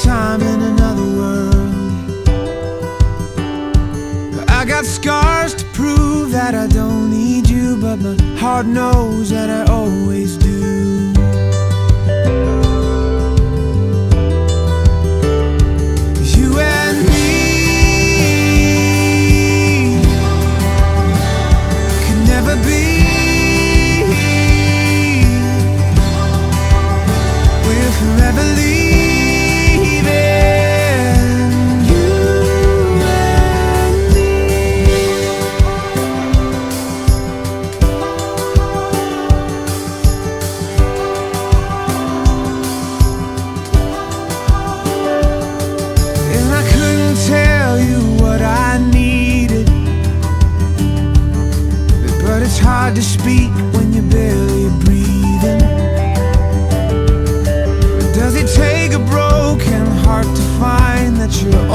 time in another world. I got scars to prove that I don't need you, but my heart knows that I always do. You and me could never be. We're forever leaving. It's hard to speak when you're barely breathing. Does it take a broken heart to find that you're